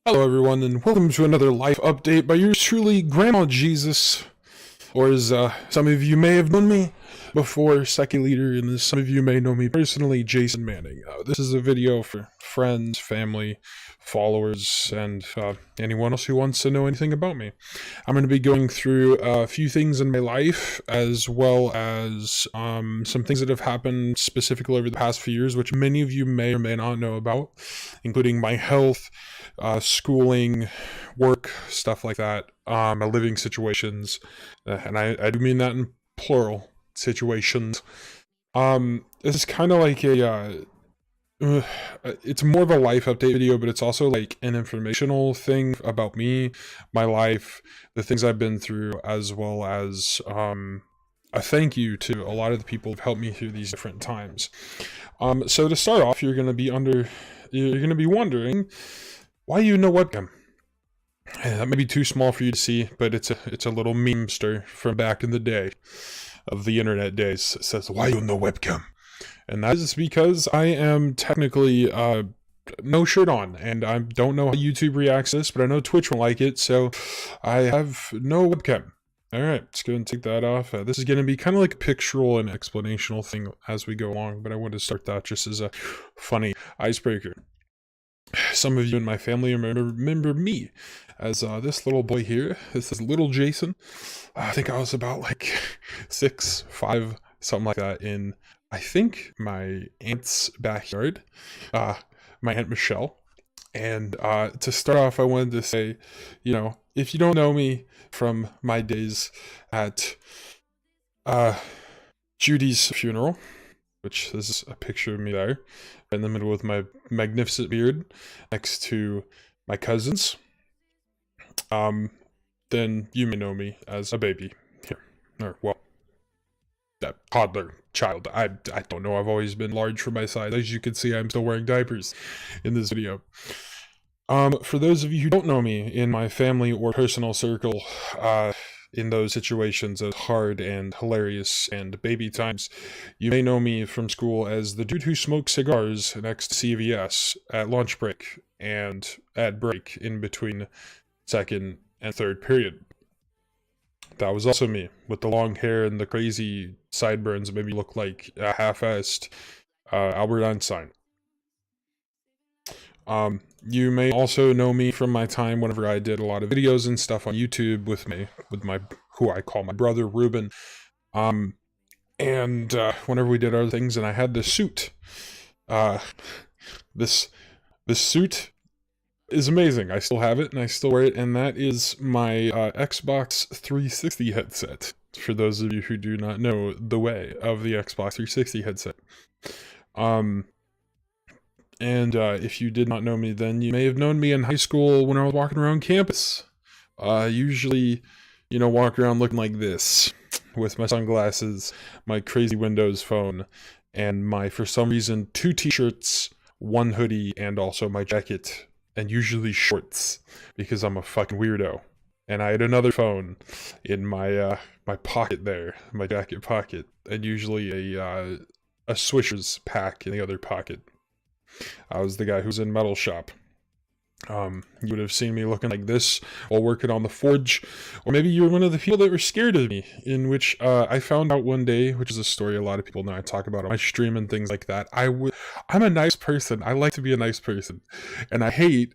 Hello everyone, and welcome to another life update by yours truly, Grandma Jesus, or as some of you may have known me before, Second Leader, and as some of you may know me personally, Jason Manning. This is a video for friends, family, followers, and anyone else who wants to know anything about me. I'm going to be going through a few things in my life, as well as some things that have happened specifically over the past few years, which many of you may or may not know about, including my health, schooling, work, stuff like that, my living situations, and I do mean that in plural situations. This is kind of like it's more of a life update video, but it's also like an informational thing about me, my life, the things I've been through, as well as a thank you to a lot of the people who've helped me through these different times. So to start off, you're gonna be wondering why you know webcam. That may be too small for you to see, but it's a little memester from back in the day of the internet days. It says, why you know webcam? And that is because I am technically no shirt on, and I don't know how YouTube reacts to this, but I know Twitch won't like it, so I have no webcam. Alright, let's go and take that off. This is going to be kind of like a pictorial and explanational thing as we go along, but I wanted to start that just as a funny icebreaker. Some of you in my family remember me as this little boy here. This is little Jason. I think I was about like 6, 5, something like that, in I think my aunt's backyard, my Aunt Michelle. And to start off, I wanted to say, if you don't know me from my days at Judy's funeral, which is a picture of me there, in the middle with my magnificent beard, next to my cousins, then you may know me as a baby here. Or, well, that toddler child. I don't know, I've always been large for my size. As you can see, I'm still wearing diapers in this video. For those of you who don't know me in my family or personal circle, in those situations as hard and hilarious and baby times, you may know me from school as the dude who smokes cigars next to CVS at lunch break and at break in between second and third period. That was also me, with the long hair and the crazy sideburns that made me look like a half-assed Albert Einstein. You may also know me from my time whenever I did a lot of videos and stuff on YouTube with my who I call my brother Ruben. Whenever we did other things, and I had this suit. This suit is amazing. I still have it and I still wear it, and that is my Xbox 360 headset. For those of you who do not know the way of the Xbox 360 headset. If you did not know me then, you may have known me in high school when I was walking around campus. Usually, walk around looking like this, with my sunglasses, my crazy Windows phone, and my, for some reason, 2 t-shirts, 1 hoodie, and also my jacket, and usually shorts, because I'm a fucking weirdo. And I had another phone in my my pocket there, my jacket pocket, and usually a Swishers pack in the other pocket. I was the guy who's in Metal Shop. You would have seen me looking like this while working on the forge, or maybe you were one of the people that were scared of me, in which I found out one day, which is a story a lot of people know I talk about on my stream and things like that. I'm a nice person. I like to be a nice person, and I hate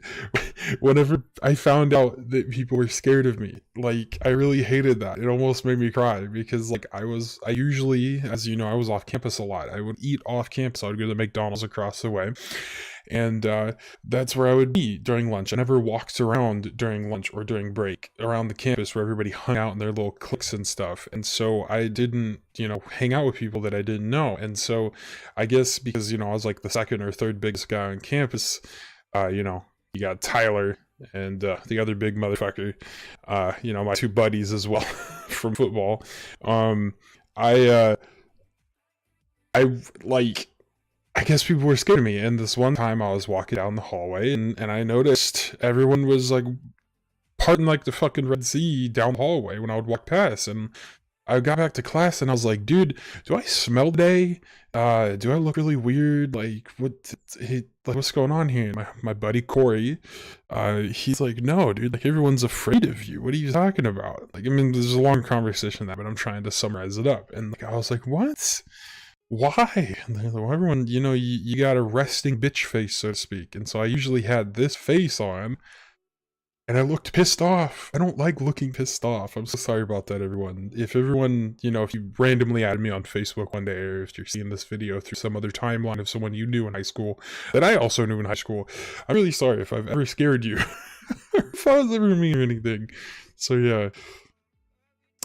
whenever I found out that people were scared of me. Like, I really hated that. It almost made me cry, because like I usually, as you know, I was off campus a lot. I would eat off campus. I would go to McDonald's across the way. And that's where I would be during lunch. I never walked around during lunch or during break around the campus where everybody hung out in their little cliques and stuff. And so I didn't, hang out with people that I didn't know. And so I guess because, I was like the second or third biggest guy on campus, you got Tyler and the other big motherfucker, my 2 buddies as well from football. I guess people were scared of me, and this one time I was walking down the hallway, and I noticed everyone was like parting like the fucking Red Sea down the hallway when I would walk past, and I got back to class and I was like, dude, do I smell today? Do I look really weird? Like, what's going on here? My buddy Corey, he's like, no, dude, like everyone's afraid of you. What are you talking about? Like, I mean, there's a long conversation that, but I'm trying to summarize it up. And like, I was like, what? Why? And they're like, well, everyone, you got a resting bitch face, so to speak. And so I usually had this face on, and I looked pissed off. I don't like looking pissed off. I'm so sorry about that, everyone. If everyone, if you randomly add me on Facebook one day, or if you're seeing this video through some other timeline of someone you knew in high school, that I also knew in high school, I'm really sorry if I've ever scared you. If I was ever mean or anything. So yeah.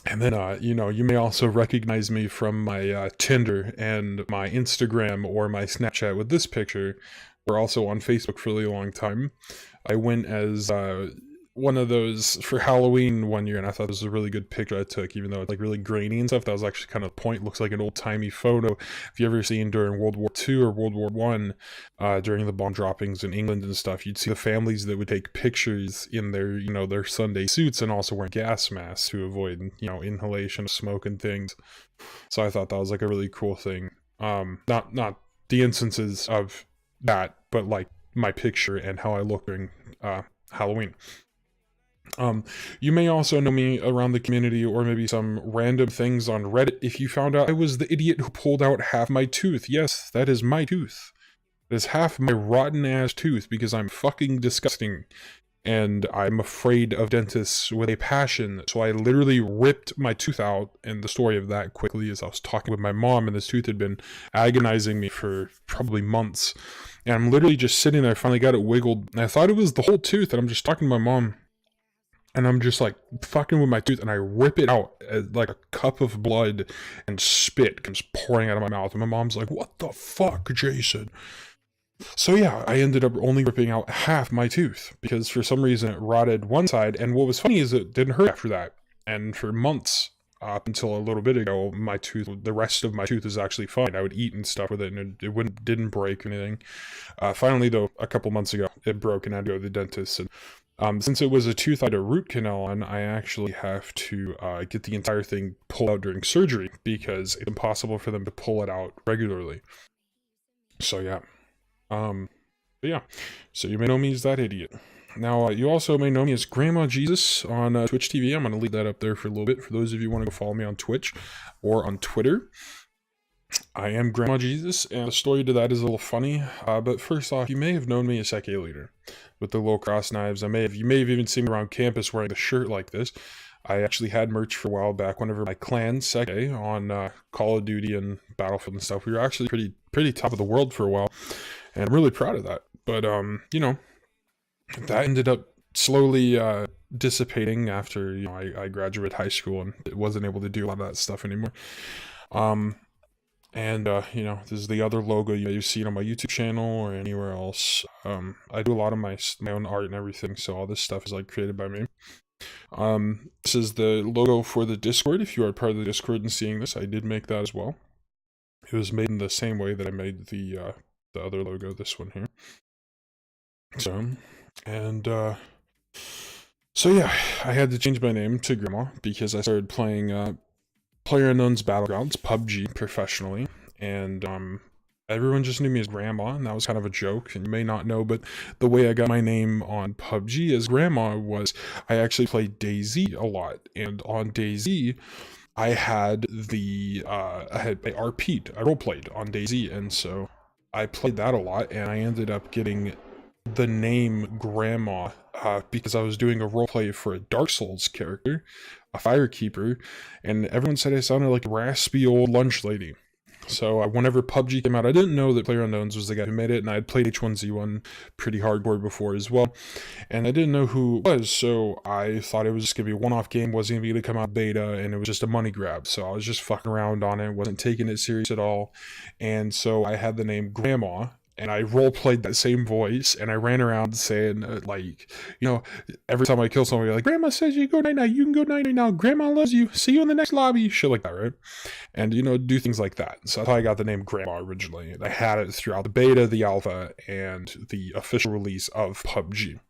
And then, you may also recognize me from my Tinder and my Instagram or my Snapchat with this picture. We're also on Facebook for a really long time. I went as one of those for Halloween one year, and I thought this was a really good picture I took, even though it's like really grainy and stuff. That was actually kind of the point. Looks like an old-timey photo. If you ever seen during World War II or World War One, during the bomb droppings in England and stuff, you'd see the families that would take pictures in their, their Sunday suits and also wearing gas masks to avoid, inhalation of smoke and things. So I thought that was like a really cool thing. Not the instances of that, but like my picture and how I look during Halloween. You may also know me around the community or maybe some random things on Reddit if you found out I was the idiot who pulled out half my tooth. Yes, that is my tooth. That is half my rotten ass tooth because I'm fucking disgusting. And I'm afraid of dentists with a passion. So I literally ripped my tooth out, and the story of that quickly is I was talking with my mom and this tooth had been agonizing me for probably months. And I'm literally just sitting there, finally got it wiggled, and I thought it was the whole tooth, and I'm just talking to my mom. And I'm just like fucking with my tooth, and I rip it out as like a cup of blood and spit comes pouring out of my mouth. And my mom's like, what the fuck, Jason? So yeah, I ended up only ripping out half my tooth because for some reason it rotted one side. And what was funny is it didn't hurt after that. And for months, up until a little bit ago, the rest of my tooth is actually fine. I would eat and stuff with it, and it didn't break or anything. Finally, though, a couple months ago, it broke, and I had to go to the dentist. And since it was a tooth I had a root canal on, I actually have to get the entire thing pulled out during surgery because it's impossible for them to pull it out regularly. So yeah. So you may know me as that idiot. Now, you also may know me as Grandma Jesus on Twitch TV. I'm going to leave that up there for a little bit for those of you who want to go follow me on Twitch or on Twitter. I am Grandma Jesus, and the story to that is a little funny. But first off, you may have known me as Seke Leader with the little cross knives. You may have even seen me around campus wearing a shirt like this. I actually had merch for a while back whenever my clan, Seke, on Call of Duty and Battlefield and stuff. We were actually pretty top of the world for a while, and I'm really proud of that. But, that ended up slowly dissipating after, I graduated high school and wasn't able to do a lot of that stuff anymore. This is the other logo you've seen on my YouTube channel or anywhere else. I do a lot of my own art and everything, so all this stuff is like created by me. This is the logo for the Discord. If you are part of the Discord and seeing this, I did make that as well. It was made in the same way that I made the other logo, this one here. So yeah, I had to change my name to Grandma because I started playing PlayerUnknown's Battlegrounds, PUBG, professionally, and everyone just knew me as Grandma, and that was kind of a joke, and you may not know, but the way I got my name on PUBG as Grandma was I actually played DayZ a lot, and on DayZ, I had I RP'd, I roleplayed on DayZ, and so I played that a lot, and I ended up getting the name Grandma because I was doing a roleplay for a Dark Souls character, a Firekeeper, and everyone said I sounded like a raspy old lunch lady. So whenever PUBG came out, I didn't know that PlayerUnknown's was the guy who made it, and I had played H1Z1 pretty hardcore before as well, and I didn't know who it was, so I thought it was just going to be a one-off game, wasn't even going to come out beta, and it was just a money grab, so I was just fucking around on it, wasn't taking it serious at all, and so I had the name Grandma, and I role-played that same voice, and I ran around saying, every time I kill somebody, like, Grandma says you go night-night, you can go night-night now, Grandma loves you, see you in the next lobby, shit like that, right? And, do things like that. So that's how I got the name Grandma originally, and I had it throughout the beta, the alpha, and the official release of PUBG.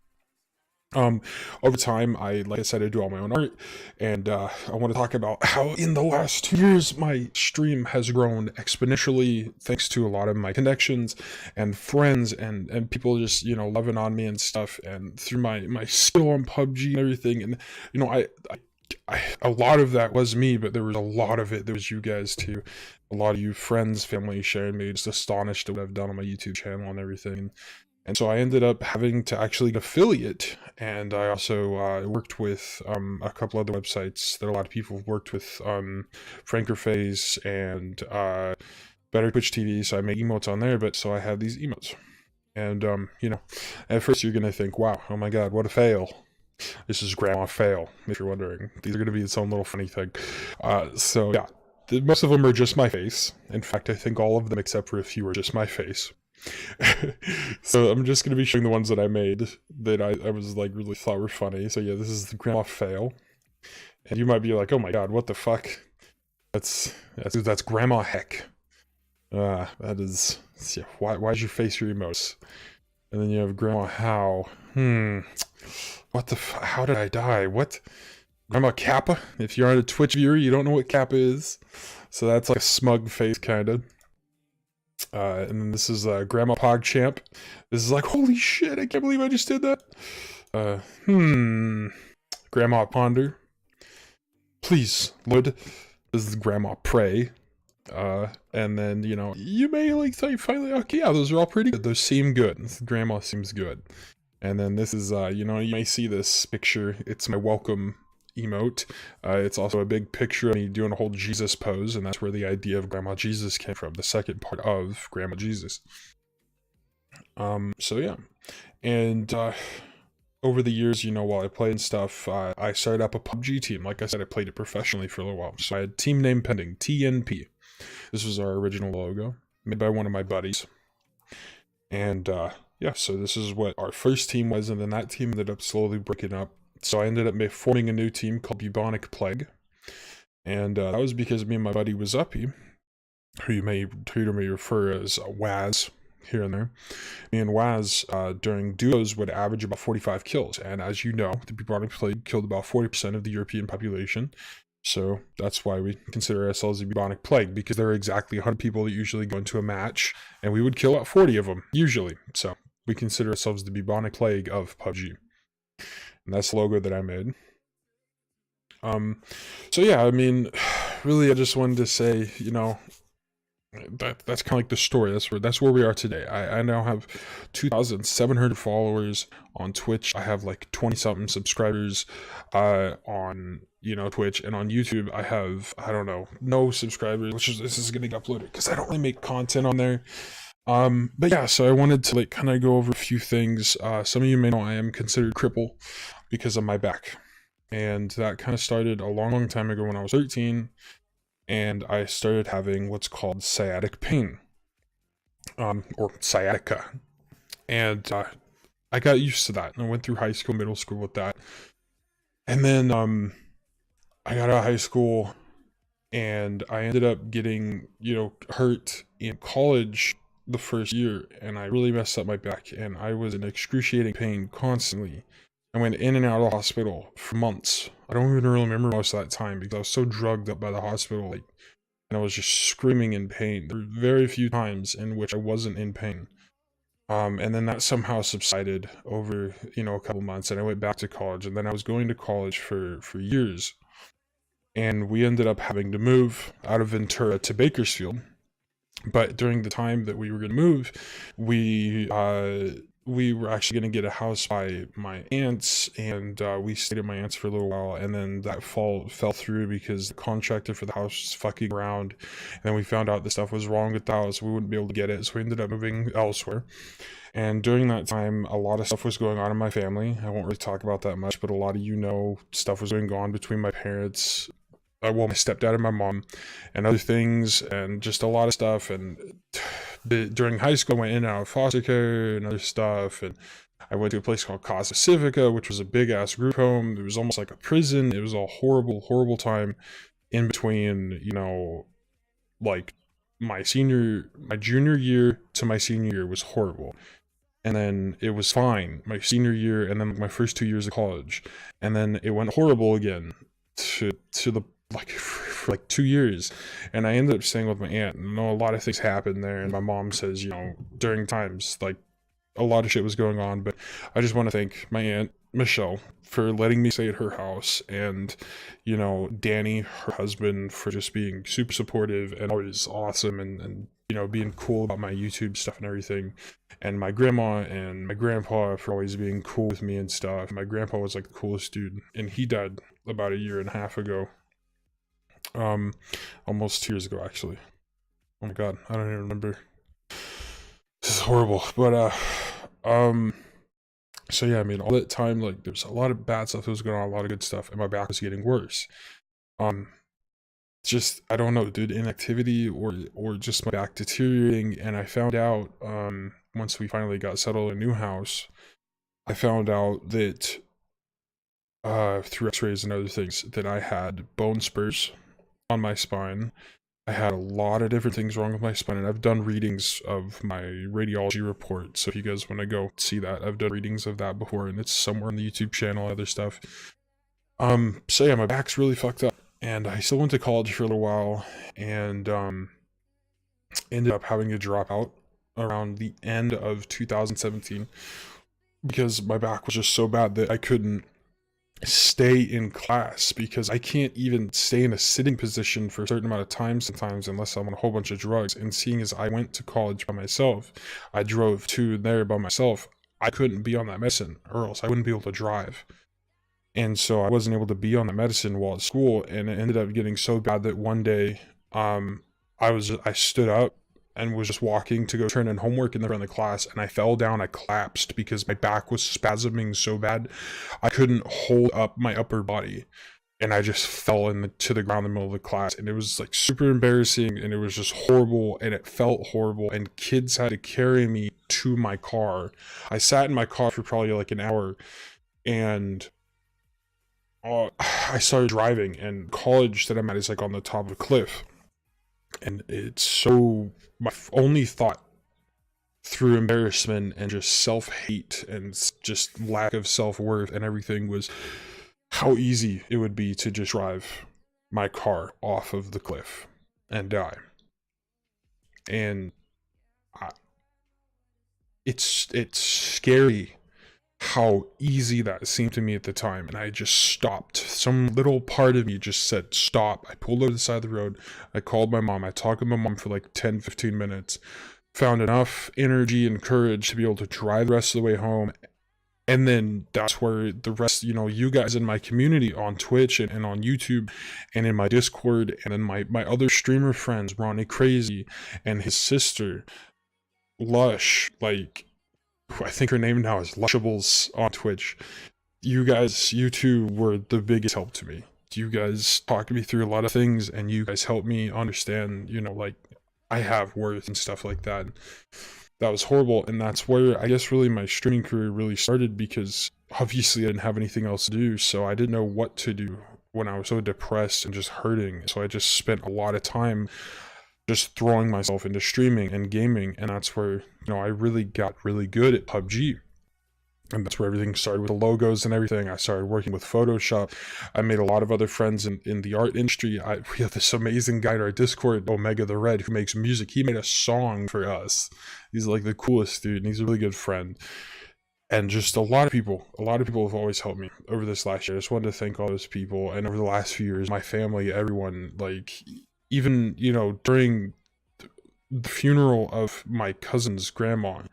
Um, over time, like I said, I do all my own art, and I want to talk about how in the last 2 years my stream has grown exponentially thanks to a lot of my connections and friends and people just loving on me and stuff, and through my skill on PUBG and everything, and a lot of that was me, but there was a lot of it that was you guys too. A lot of you friends, family sharing me, just astonished at what I've done on my YouTube channel and everything. And so I ended up having to actually affiliate, and I also worked with a couple other websites that a lot of people have worked with, Frankerface and Better Twitch TV. So I make emotes on there, but so I have these emotes, and at first you're gonna think, "Wow, oh my God, what a fail! This is Grandma Fail." If you're wondering, these are gonna be its own little funny thing. So yeah, most of them are just my face. In fact, I think all of them except for a few are just my face. So I'm just going to be showing the ones that I made that I was like really thought were funny. So yeah, this is the Grandma Fail. And you might be like, oh my God, what the fuck? That's Grandma Heck. That is, yeah, why'd you face your emotes? And then you have Grandma How. What the how did I die? What? Grandma Kappa? If you're on a Twitch viewer, you don't know what Kappa is. So that's like a smug face, kind of. And then this is Grandma PogChamp. This is like, holy shit, I can't believe I just did that. Grandma Ponder. Please, Lord. This is Grandma Pray. And then, you may like say finally, okay, yeah, those are all pretty good. Those seem good. Grandma seems good. And then this is, you may see this picture. It's my welcome emote. It's also a big picture of me doing a whole Jesus pose, and that's where the idea of Grandma Jesus came from, the second part of Grandma Jesus. So yeah, and over the years, while I played and stuff, I started up a PUBG team. Like I said, I played it professionally for a little while, so I had team name pending, TNP. This was our original logo, made by one of my buddies, and yeah, so this is what our first team was, and then that team ended up slowly breaking up. So I ended up forming a new team called Bubonic Plague, and that was because me and my buddy Wazuppy, who you may refer as Waz here and there. Me and Waz during duos would average about 45 kills, and as you know, the Bubonic Plague killed about 40% of the European population. So that's why we consider ourselves a Bubonic Plague, because there are exactly 100 people that usually go into a match, and we would kill about 40 of them, usually. So we consider ourselves the Bubonic Plague of PUBG. And that's the logo that I made. So yeah, I mean, really, I just wanted to say, that's kind of like the story. That's where we are today. I now have 2,700 followers on Twitch. I have like 20-something subscribers on Twitch, and on YouTube I have, I don't know, no subscribers. This is getting uploaded because I don't really make content on there. But yeah, so I wanted to like kind of go over a few things. Some of you may know I am considered cripple because of my back, and that kind of started a long time ago when I was 13, and I started having what's called sciatic pain, or sciatica, and I got used to that, and I went through high school, middle school with that, and then I got out of high school, and I ended up getting hurt in college the first year, and I really messed up my back, and I was in excruciating pain constantly. I went in and out of the hospital for months. I don't even really remember most of that time because I was so drugged up by the hospital, and I was just screaming in pain. There were very few times in which I wasn't in pain. And then that somehow subsided over, a couple months, and I went back to college, and then I was going to college for years. And we ended up having to move out of Ventura to Bakersfield. But during the time that we were going to move, we were actually going to get a house by my aunts, and we stayed at my aunts for a little while, and then that fell through because the contractor for the house was fucking around, and then we found out the stuff was wrong with the house. We wouldn't be able to get it, so we ended up moving elsewhere. And during that time, a lot of stuff was going on in my family. I won't really talk about that much, but a lot of stuff was going on between my parents, my stepdad and my mom, and other things, and just a lot of stuff. And during high school, I went in and out of foster care and other stuff, and I went to a place called Casa Civica, which was a big-ass group home. It was almost like a prison. It was a horrible time in between, like my junior year to my senior year was horrible. and then it was fine my senior year, and then my first 2 years of college, and then it went horrible again to the like for like 2 years, and I ended up staying with my aunt. And I know a lot of things happened there, and my mom says, during times like a lot of shit was going on, but I just want to thank my aunt Michelle for letting me stay at her house, and Danny, her husband, for just being super supportive and always awesome, and being cool about my YouTube stuff and everything, and my grandma and my grandpa for always being cool with me and stuff. My grandpa was like the coolest dude, and he died about 1.5 years ago, almost 2 years ago actually. Oh my god, I don't even remember. This is horrible. But so yeah, I mean, all that time, like, there's a lot of bad stuff that was going on, a lot of good stuff, and my back was getting worse. Just, I don't know, dude, inactivity or just my back deteriorating. And I found out, once we finally got settled in a new house, I found out that through x-rays and other things, that I had bone spurs on my spine. I had a lot of different things wrong with my spine, and I've done readings of my radiology report. So if you guys want to go see that, I've done readings of that before, and it's somewhere on the YouTube channel and other stuff. So yeah, my back's really fucked up, and I still went to college for a little while, and ended up having to drop out around the end of 2017 because my back was just so bad that I couldn't stay in class, because I can't even stay in a sitting position for a certain amount of time sometimes unless I'm on a whole bunch of drugs. And seeing as I went to college by myself, I drove to there by myself, I couldn't be on that medicine, or else I wouldn't be able to drive. And so I wasn't able to be on the medicine while at school, and it ended up getting so bad that one day I stood up and was just walking to go turn in homework in the front of the class, and I fell down. I collapsed because my back was spasming so bad I couldn't hold up my upper body, and I just fell to the ground in the middle of the class. And it was like super embarrassing, and it was just horrible, and it felt horrible, and kids had to carry me to my car. I sat in my car for probably like an hour, and I started driving, and college that I'm at is like on the top of a cliff. And it's so, my only thought through embarrassment and just self-hate and just lack of self-worth and everything was how easy it would be to just drive my car off of the cliff and die. And it's scary how easy that seemed to me at the time, and I just stopped. Some little part of me just said stop. I pulled over the side of the road, I called my mom, I talked to my mom for like 10-15 minutes, found enough energy and courage to be able to drive the rest of the way home. And then that's where the rest, you guys in my community on Twitch and on YouTube and in my Discord, and then my other streamer friends, Ronnie Crazy and his sister Lush, like I think her name now is Lushables on Twitch. You two were the biggest help to me. You guys talked me through a lot of things, and you guys helped me understand, like, I have worth and stuff like that. That was horrible, and that's where I guess really my streaming career really started, because obviously I didn't have anything else to do, so I didn't know what to do when I was so depressed and just hurting. So I just spent a lot of time just throwing myself into streaming and gaming, and that's where I really got really good at PUBG, and that's where everything started with the logos and everything. I started working with Photoshop. I made a lot of other friends in the art industry. We have this amazing guy in our Discord, Omega the Red, who makes music. He made a song for us. He's like the coolest dude, and he's a really good friend. And just a lot of people have always helped me over this last year. I just wanted to thank all those people, and over the last few years, my family, everyone, like, even, during the funeral of my cousin's grandma,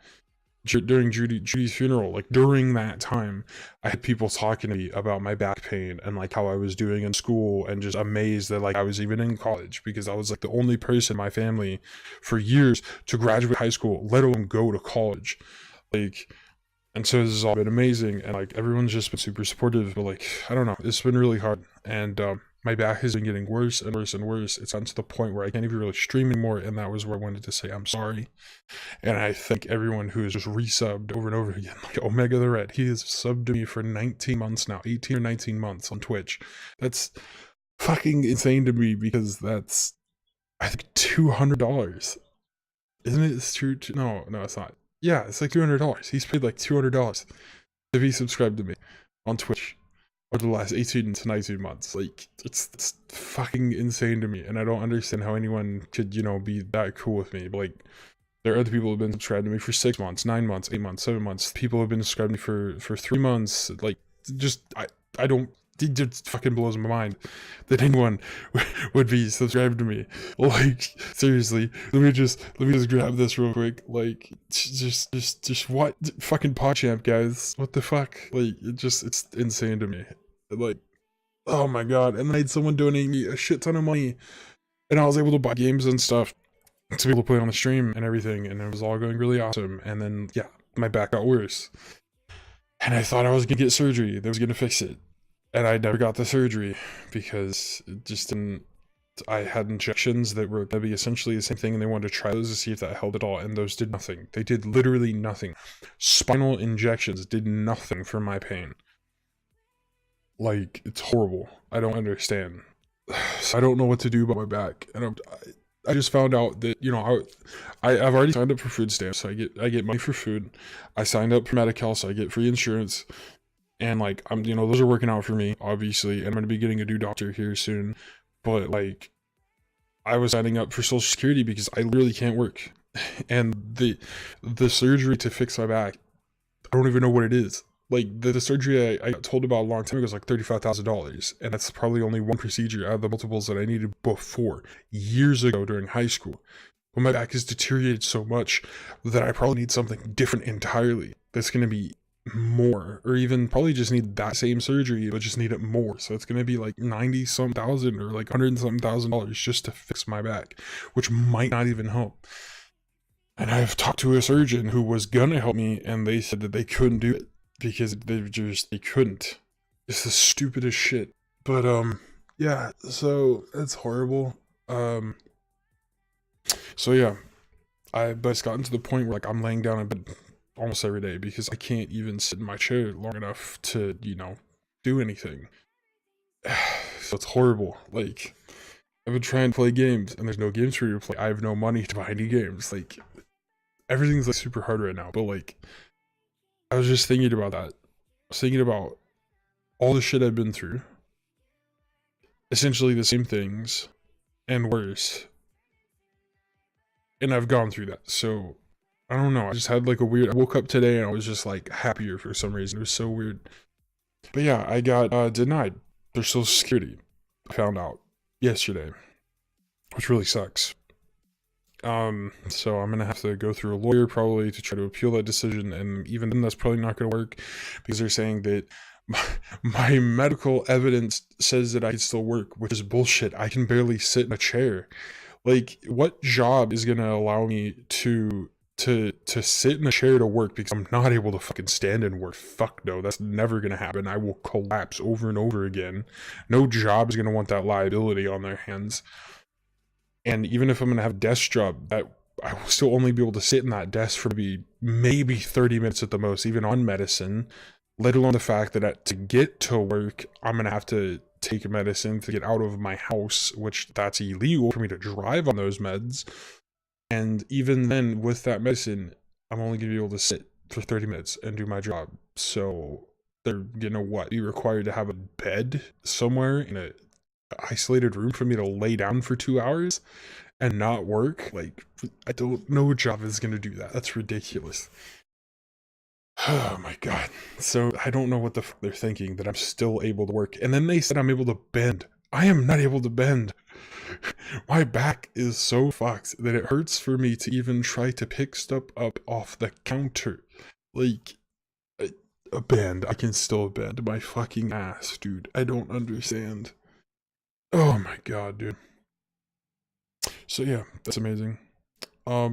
during Judy's funeral, like, during that time, I had people talking to me about my back pain and, like, how I was doing in school, and just amazed that, like, I was even in college, because I was, like, the only person in my family for years to graduate high school, let alone go to college. Like, and so this has all been amazing, and, like, everyone's just been super supportive, but, like, I don't know, it's been really hard, and, my back has been getting worse and worse and worse. It's gotten to the point where I can't even really stream anymore, and that was where I wanted to say I'm sorry. And I thank everyone who has just resubbed over and over again. Like Omega the Red, he has subbed to me for 19 months now, 18 or 19 months on Twitch. That's fucking insane to me, because that's, I think, $200. Isn't it? It's true. No, it's not. Yeah, it's like $200. He's paid like $200 to be subscribed to me on Twitch over the last 18 to 19 months. Like, it's fucking insane to me, and I don't understand how anyone could, be that cool with me. But, like, there are other people who have been subscribed to me for 6 months, 9 months, 8 months, 7 months. People have been subscribed to me for 3 months. Like, just, I don't, it just fucking blows my mind that anyone would be subscribed to me. Like, seriously, let me just grab this real quick. Like, just what? Fucking PogChamp, guys. What the fuck? Like, it's insane to me. Like, oh my god. And then I had someone donate me a shit ton of money, and I was able to buy games and stuff to be able to play on the stream and everything, and it was all going really awesome. And then, yeah, my back got worse. And I thought I was gonna get surgery that was gonna fix it. And I never got the surgery because it just didn't. I had injections that were gonna be essentially the same thing, and they wanted to try those to see if that helped at all, and those did nothing. They did literally nothing. Spinal injections did nothing for my pain. Like, it's horrible. I don't understand. So I don't know what to do about my back, and I just found out that, I've already signed up for food stamps, so I get money for food. I signed up for Medi-Cal, so I get free insurance, and like those are working out for me, obviously, and I'm gonna be getting a new doctor here soon. But like, I was signing up for Social Security because I literally can't work, and the surgery to fix my back, I don't even know what it is. Like, the surgery I got told about a long time ago was like $35,000, and that's probably only one procedure out of the multiples that I needed before, years ago during high school. But my back has deteriorated so much that I probably need something different entirely. That's going to be more, or even probably just need that same surgery, but just need it more. So it's going to be like 90-something thousand or like $100-something thousand just to fix my back, which might not even help. And I've talked to a surgeon who was gonna help me, and they said that they couldn't do it because they couldn't. It's the stupidest shit. But yeah, so it's horrible. So yeah, but it's gotten to the point where like I'm laying down in bed almost every day because I can't even sit in my chair long enough to do anything. So it's horrible. Like, I've been trying to play games, and there's no games for you to play. I have no money to buy any games. Like, everything's like super hard right now. But like, I was just thinking about that. I was thinking about all the shit I've been through. Essentially the same things, and worse. And I've gone through that. So, I don't know. I just had like a weird... I woke up today and I was just like happier for some reason. It was so weird. But yeah, I got denied for Social Security. I found out yesterday, which really sucks. So I'm gonna have to go through a lawyer probably to try to appeal that decision, and even then that's probably not gonna work because they're saying that my medical evidence says that I can still work, which is bullshit. I can barely sit in a chair. Like, what job is gonna allow me to sit in a chair to work because I'm not able to fucking stand and work? Fuck no, that's never gonna happen. I will collapse over and over again. No job is gonna want that liability on their hands. And even if I'm gonna have a desk job, that I will still only be able to sit in that desk for maybe 30 minutes at the most, even on medicine. Let alone the fact that to get to work, I'm gonna have to take medicine to get out of my house, which that's illegal for me to drive on those meds. And even then, with that medicine, I'm only gonna be able to sit for 30 minutes and do my job. So they're gonna be required to have a bed somewhere in a isolated room for me to lay down for 2 hours and not work? Like, I don't know what job is gonna do that. That's ridiculous. Oh my god. So I don't know what the fuck they're thinking, that I'm still able to work. And then they said I'm able to bend. I am not able to bend. My back is so fucked that it hurts for me to even try to pick stuff up off the counter. Like, a bend. I can still bend my fucking ass, dude. I don't understand. Oh my god, dude. So yeah, that's amazing. But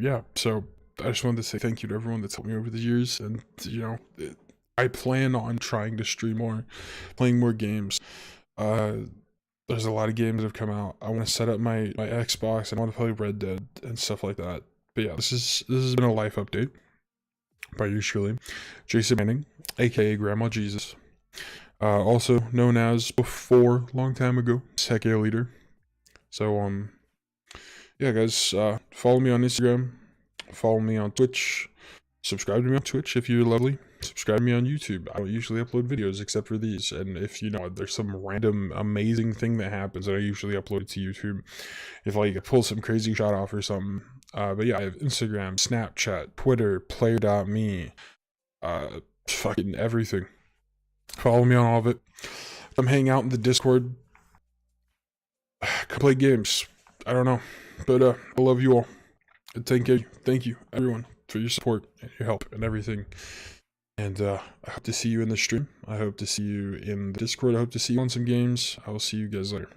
yeah, so I just wanted to say thank you to everyone that's helped me over the years, and I plan on trying to stream more, playing more games. There's a lot of games that have come out. I want to set up my Xbox, and I want to play Red Dead and stuff like that. But yeah, this has been a life update by yours truly, Jason Manning, aka Grandma Jesus. Also known as before, long time ago, Sekio Leader. So, yeah, yeah, guys, follow me on Instagram, follow me on Twitch, subscribe to me on Twitch if you're lovely. Subscribe to me on YouTube. I don't usually upload videos except for these. And if there's some random amazing thing that happens, that I usually upload it to YouTube. If like I pull some crazy shot off or something. But yeah, I have Instagram, Snapchat, Twitter, Player.me, fucking everything. Follow me on all of it. Come hang out in the Discord. Come play games. I don't know. But I love you all. Thank you, everyone, for your support and your help and everything. And I hope to see you in the stream. I hope to see you in the Discord. I hope to see you on some games. I will see you guys later.